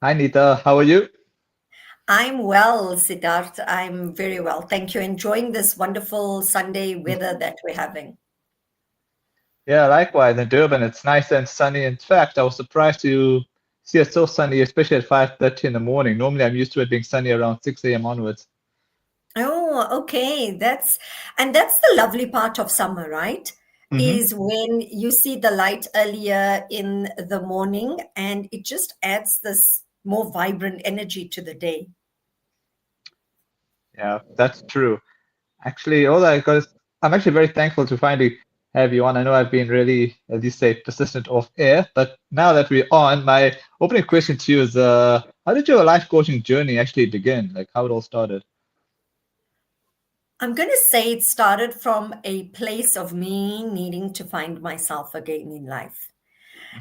Hi, Nita. How are you? I'm well, Siddharth. I'm very well. Thank you. Enjoying this wonderful Sunday weather that we're having. Yeah, likewise. In Durban, it's nice and sunny. In fact, I was surprised to see it so sunny, especially at 5:30 in the morning. Normally, I'm used to it being sunny around 6 a.m. onwards. Oh, okay. That's the lovely part of summer, right? Hmm. Is when you see the light earlier in the morning and it just adds this more vibrant energy to the day. Yeah, that's true. Actually, all I got is I'm actually very thankful to finally have you on. I know I've been really, as you say, persistent off air, but now that we're on, my opening question to you is, how did your life coaching journey actually begin? Like how it all started? I'm going to say it started from a place of me needing to find myself again in life.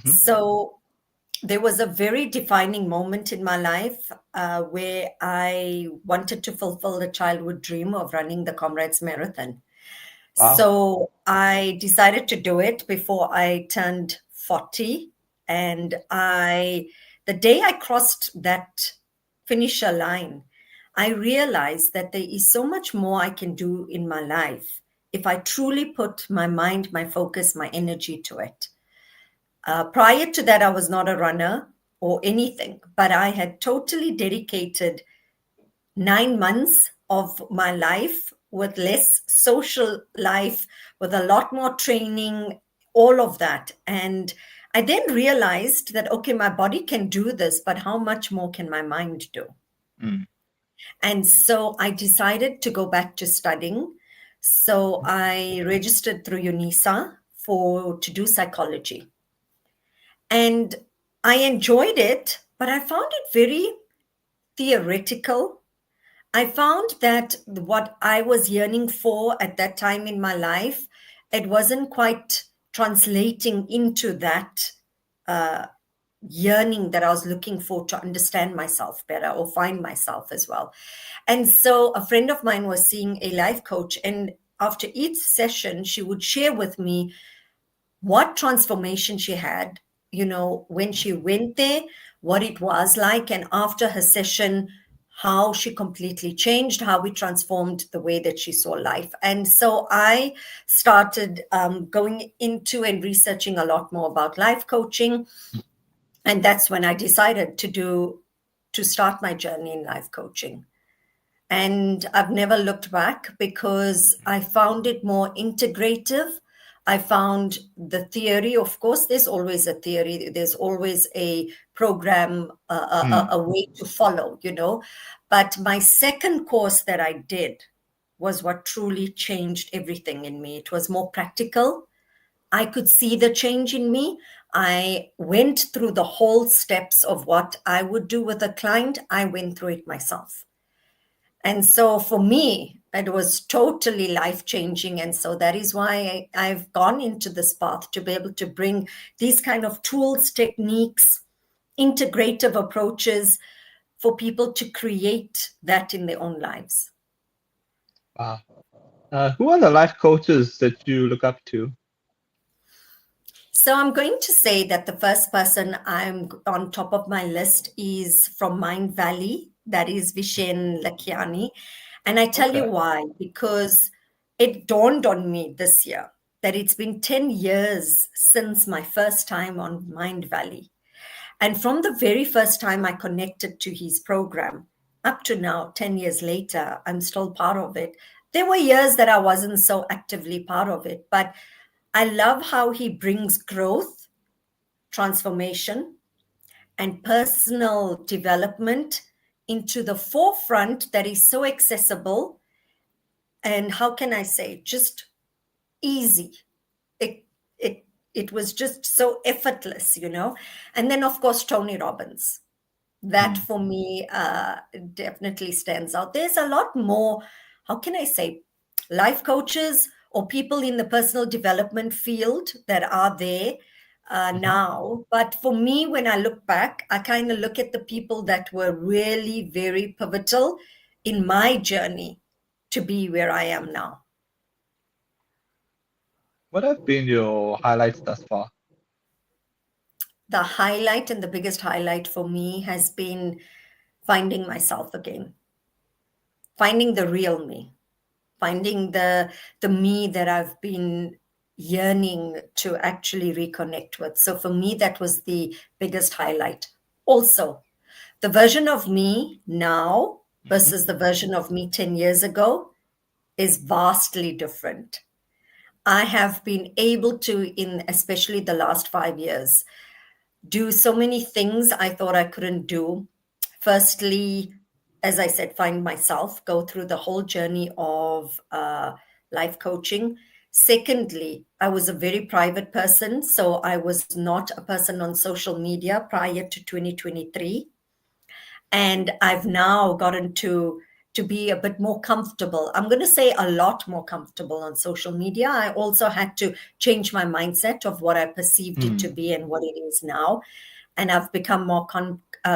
Hmm. So there was a very defining moment in my life where I wanted to fulfill the childhood dream of running the Comrades Marathon. Wow. So I decided to do it before I turned 40. And the day I crossed that finisher line, I realized that there is so much more I can do in my life if I truly put my mind, my focus, my energy to it. Prior to that, I was not a runner or anything, but I had totally dedicated 9 months of my life with less social life, with a lot more training, all of that. And I then realized that, okay, my body can do this, but how much more can my mind do? Mm. And so I decided to go back to studying. So I registered through UNISA for to do psychology. And I enjoyed it, but I found it very theoretical. I found that what I was yearning for at that time in my life, it wasn't quite translating into that yearning that I was looking for to understand myself better or find myself as well. And so a friend of mine was seeing a life coach, and after each session, she would share with me what transformation she had, when she went there, what it was like, and after her session, how she completely changed, how we transformed the way that she saw life. And so I started going into and researching a lot more about life coaching. And that's when I decided to start my journey in life coaching. And I've never looked back because I found it more integrative. I found the theory, of course, there's always a theory, there's always a program, Mm. a way to follow, But my second course that I did was what truly changed everything in me. It was more practical. I could see the change in me. I went through the whole steps of what I would do with a client. I went through it myself. And so for me, it was totally life changing. And so that is why I've gone into this path to be able to bring these kind of tools, techniques, integrative approaches for people to create that in their own lives. Wow. Who are the life coaches that you look up to? So I'm going to say that the first person I'm on top of my list is from Mind Valley. That is Vishen Lakiani. And I tell you Okay. why, because it dawned on me this year that it's been 10 years since my first time on Mind Valley. And from the very first time I connected to his program, up to now, 10 years later, I'm still part of it. There were years that I wasn't so actively part of it, but I love how he brings growth, transformation, and personal development into the forefront that is so accessible. And how can I say, just easy. It, it, it was just so effortless. And then, of course, Tony Robbins. That Mm. for me definitely stands out. There's a lot more, how can I say, life coaches or people in the personal development field that are there Hmm. now. But for me, when I look back, I kind of look at the people that were really very pivotal in my journey to be where I am now. What have been your highlights thus far? the highlight and the biggest highlight for me has been finding myself again, finding the real me, finding the me that I've been yearning to actually reconnect with. So for me, that was the biggest highlight. Also, the version of me now Mhm. versus the version of me 10 years ago is vastly different. I have been able to, in especially the last 5 years, do so many things I thought I couldn't do. Firstly, as I said, find myself, go through the whole journey of life coaching. Secondly, I was a very private person, so I was not a person on social media prior to 2023. And I've now gotten to be a bit more comfortable. I'm going to say a lot more comfortable on social media. I also had to change my mindset of what I perceived it to Mm. be and what it is now, and I've become more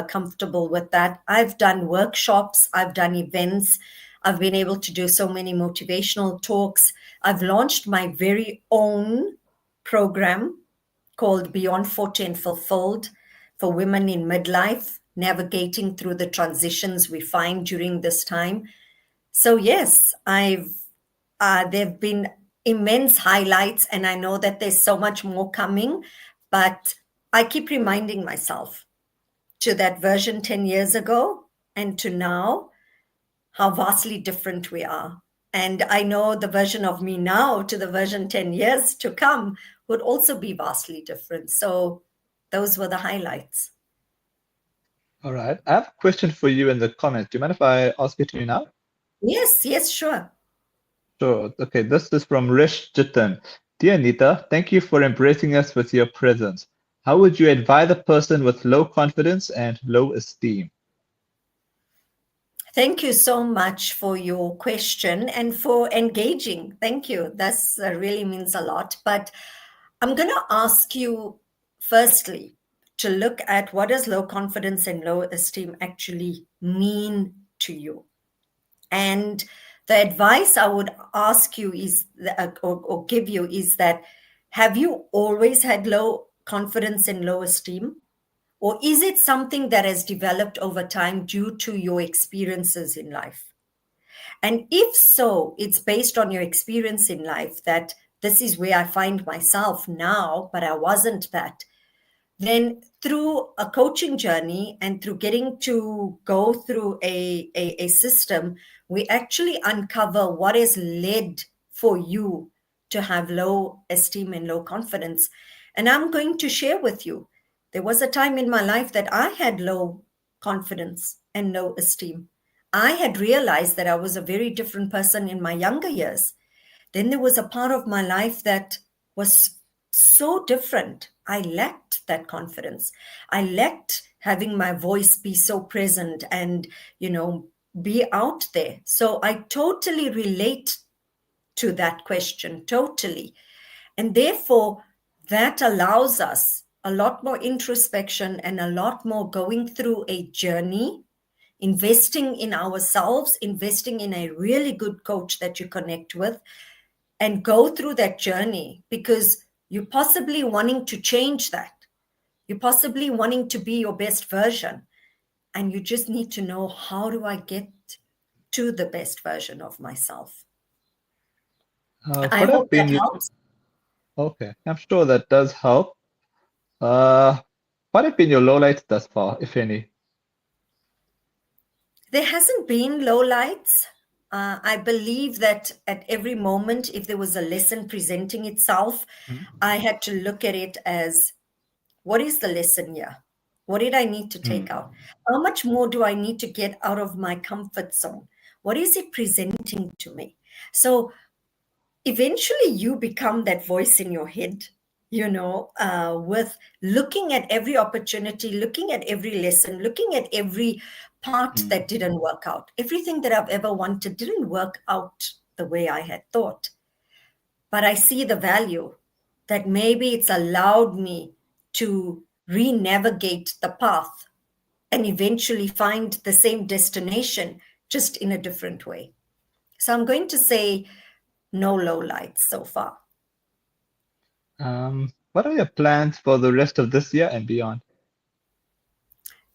comfortable with that. I've done workshops, I've done events, I've been able to do so many motivational talks. I've launched my very own program called Beyond 40 and Fulfilled for women in midlife, navigating through the transitions we find during this time. So, yes, there have been immense highlights, and I know that there's so much more coming, but I keep reminding myself to that version 10 years ago and to now, how vastly different we are. And I know the version of me now to the version 10 years to come would also be vastly different. So those were the highlights. All right. I have a question for you in the comments. Do you mind if I ask it to you now? Yes, yes, sure. Sure. Okay, this is from Rish Jitan. Dear Nita, thank you for embracing us with your presence. How would you advise a person with low confidence and low esteem? Thank you so much for your question and for engaging. Thank you. That's really means a lot. But I'm going to ask you firstly to look at what does low confidence and low esteem actually mean to you. And the advice I would ask you is, or give you is that have you always had low confidence and low esteem? Or is it something that has developed over time due to your experiences in life? And if so, it's based on your experience in life that this is where I find myself now, but I wasn't that. Then through a coaching journey and through getting to go through a system, we actually uncover what has led for you to have low esteem and low confidence. And I'm going to share with you, there was a time in my life that I had low confidence and low esteem. I had realized that I was a very different person in my younger years. Then there was a part of my life that was so different. I lacked that confidence. I lacked having my voice be so present and, be out there. So I totally relate to that question, totally. And therefore, that allows us a lot more introspection and a lot more going through a journey, investing in ourselves, investing in a really good coach that you connect with, and go through that journey because you're possibly wanting to change that. You're possibly wanting to be your best version. And you just need to know, how do I get to the best version of myself? I What have hope that been your, helps. okay, I'm sure that does help. Uh, what have been your lowlights thus far, if any? There hasn't been low lights. I believe that at every moment, if there was a lesson presenting itself, Mm, I had to look at it as, what is the lesson here? What did I need to take mm, out? How much more do I need to get out of my comfort zone? What is it presenting to me? So eventually you become that voice in your head, with looking at every opportunity, looking at every lesson, looking at every part mm, that didn't work out. Everything that I've ever wanted didn't work out the way I had thought. But I see the value that maybe it's allowed me to re-navigate the path and eventually find the same destination, just in a different way. So I'm going to say no low lights so far. what are your plans for the rest of this year and beyond?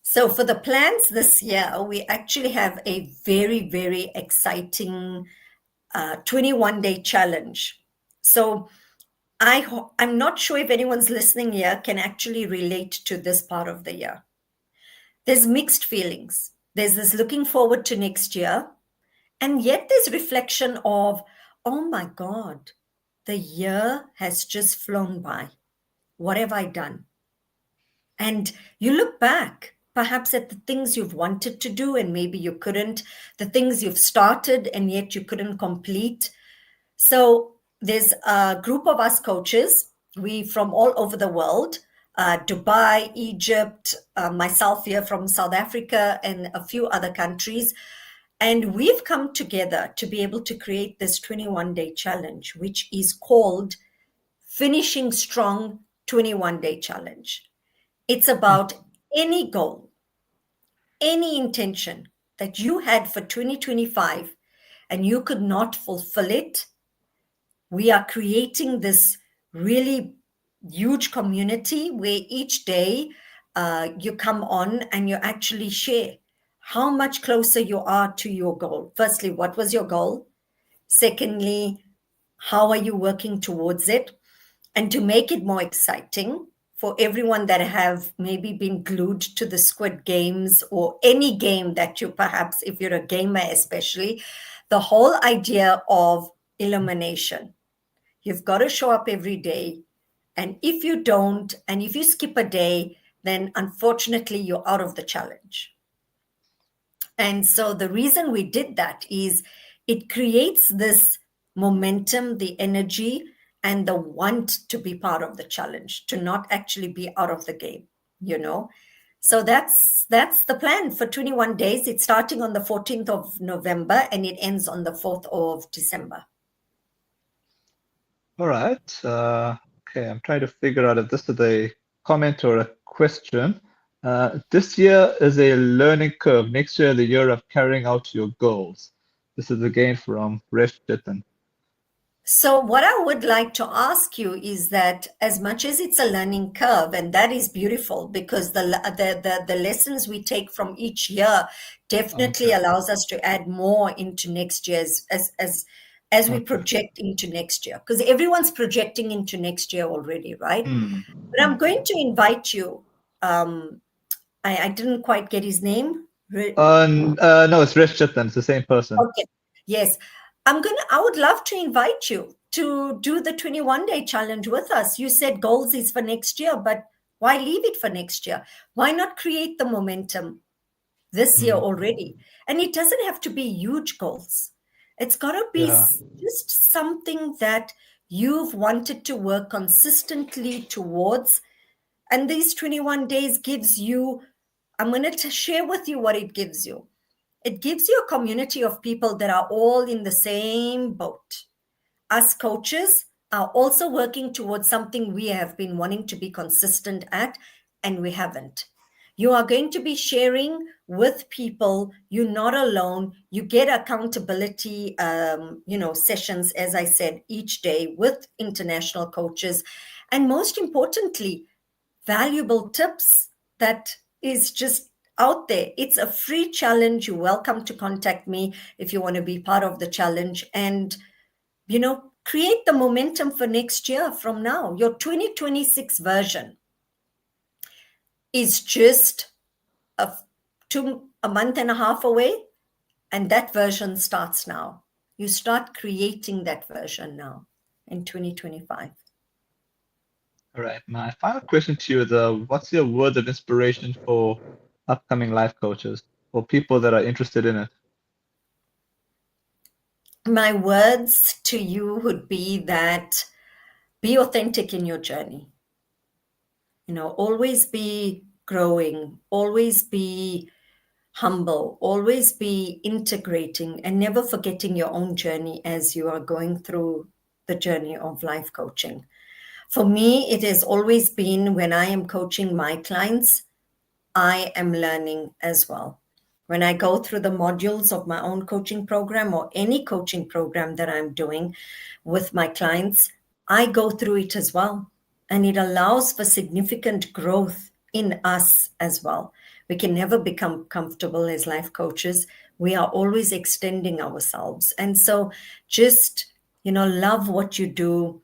So for the plans this year, we actually have a very, very exciting 21-day challenge. So I'm not sure if anyone's listening here can actually relate to this part of the year. There's mixed feelings. There's this looking forward to next year, and yet there's reflection of, oh my God, the year has just flown by. What have I done? And you look back, perhaps at the things you've wanted to do and maybe you couldn't, the things you've started and yet you couldn't complete. So there's a group of us coaches, we from all over the world, Dubai, Egypt, myself here from South Africa, and a few other countries. And we've come together to be able to create this 21-day challenge, which is called Finishing Strong 21-Day Challenge. It's about any goal, any intention that you had for 2025 and you could not fulfill it. We are creating this really huge community where each day you come on and you actually share how much closer you are to your goal. Firstly, what was your goal? Secondly, how are you working towards it? And to make it more exciting for everyone that have maybe been glued to the Squid Games or any game that you perhaps, if you're a gamer especially, the whole idea of elimination. You've got to show up every day. And if you don't, and if you skip a day, then unfortunately you're out of the challenge. And so the reason we did that is it creates this momentum, the energy, and the want to be part of the challenge, to not actually be out of the game, you know. So that's the plan for 21 days. It's starting on the 14th of November and it ends on the 4th of December. All right. Okay, I'm trying to figure out if this is a comment or a question. This year is a learning curve. Next year, the year of carrying out your goals. This is again from Resh Chetan. So what I would like to ask you is that as much as it's a learning curve, and that is beautiful because the lessons we take from each year definitely Okay. allows us to add more into next year's as we Okay. project into next year, because everyone's projecting into next year already, right? But I'm going to invite you. I didn't quite get his name. No, it's Resh Chetan. It's the same person. Okay. Yes. I would love to invite you to do the 21-day challenge with us. You said goals is for next year, but why leave it for next year? Why not create the momentum this year already? And it doesn't have to be huge goals. It's got to be just something that you've wanted to work consistently towards. And these 21 days gives you, I'm going to share with you what it gives you. It gives you a community of people that are all in the same boat. Us coaches are also working towards something we have been wanting to be consistent at, and we haven't. You are going to be sharing with people. You're not alone. You get accountability, sessions, as I said, each day with international coaches. And most importantly, valuable tips that is just out there. It's a free challenge. You're welcome to contact me if you want to be part of the challenge and, create the momentum for next year from now. Your 2026 version is just a month and a half away, and that version starts now. You start creating that version now in 2025. All right. My final question to you is, what's your word of inspiration for upcoming life coaches or people that are interested in it? My words to you would be that be authentic in your journey. Always be growing, always be humble, always be integrating, and never forgetting your own journey as you are going through the journey of life coaching. For me, it has always been when I am coaching my clients, I am learning as well. When I go through the modules of my own coaching program or any coaching program that I'm doing with my clients, I go through it as well. and it allows for significant growth in us as well. We can never become comfortable as life coaches. We are always extending ourselves. And so just, love what you do,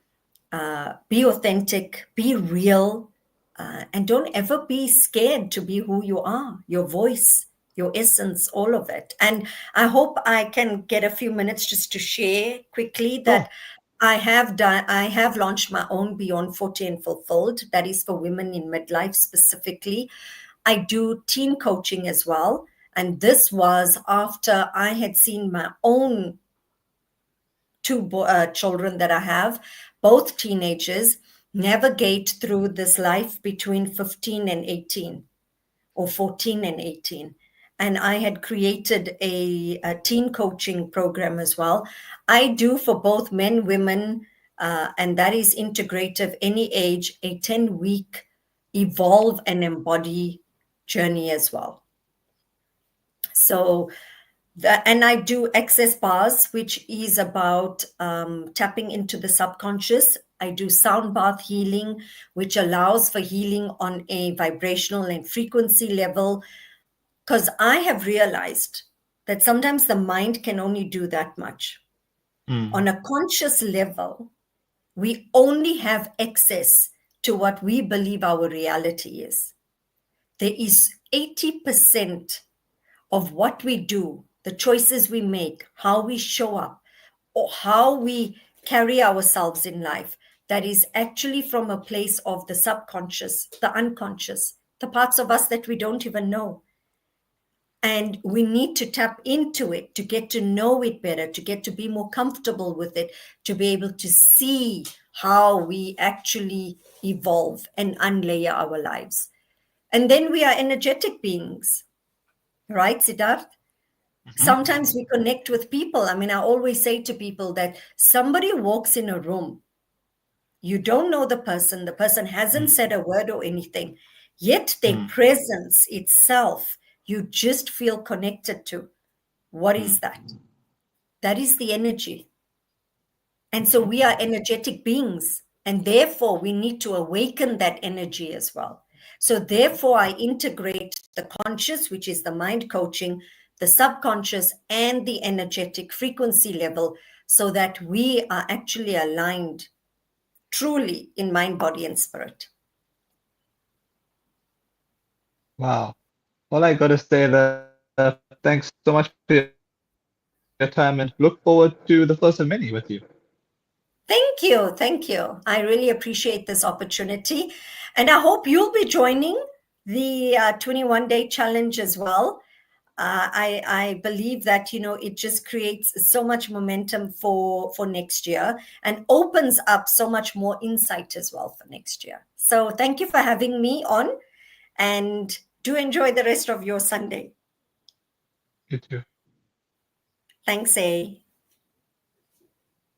be authentic, be real, and don't ever be scared to be who you are, your voice, your essence, all of it. And I hope I can get a few minutes just to share quickly that Sure. I have launched my own Beyond 40 and Fulfilled. That is for women in midlife specifically. I do teen coaching as well. And this was after I had seen my own two children that I have, both teenagers, navigate through this life between 15 and 18 or 14 and 18. And I had created a teen coaching program as well. I do for both men, women, and that is integrative, any age, a 10-week evolve and embody journey as well. So and I do access bars, which is about tapping into the subconscious. I do sound bath healing, which allows for healing on a vibrational and frequency level. Because I have realized that sometimes the mind can only do that much. On a conscious level, we only have access to what we believe our reality is. There is 80% of what we do, the choices we make, how we show up, or how we carry ourselves in life, that is actually from a place of the subconscious, the unconscious, the parts of us that we don't even know. And we need to tap into it to get to know it better, to get to be more comfortable with it, to be able to see how we actually evolve and unlayer our lives. And then we are energetic beings, right, Siddharth? Sometimes we connect with people. I mean, I always say to people that somebody walks in a room, you don't know the person hasn't said a word or anything, yet their presence itself, you just feel connected to. What is that? That is the energy. And so we are energetic beings, and therefore we need to awaken that energy as well. So therefore I integrate the conscious, which is the mind coaching, the subconscious, and the energetic frequency level, so that we are actually aligned truly in mind, body, and spirit. Wow. All I gotta say that thanks so much for your time and look forward to the first of many with you. Thank you. Thank you. I really appreciate this opportunity. And I hope you'll be joining the 21-day challenge as well. I believe that, it just creates so much momentum for next year and opens up so much more insight as well for next year. So thank you for having me on, and do enjoy the rest of your Sunday. You too. Thanks, A.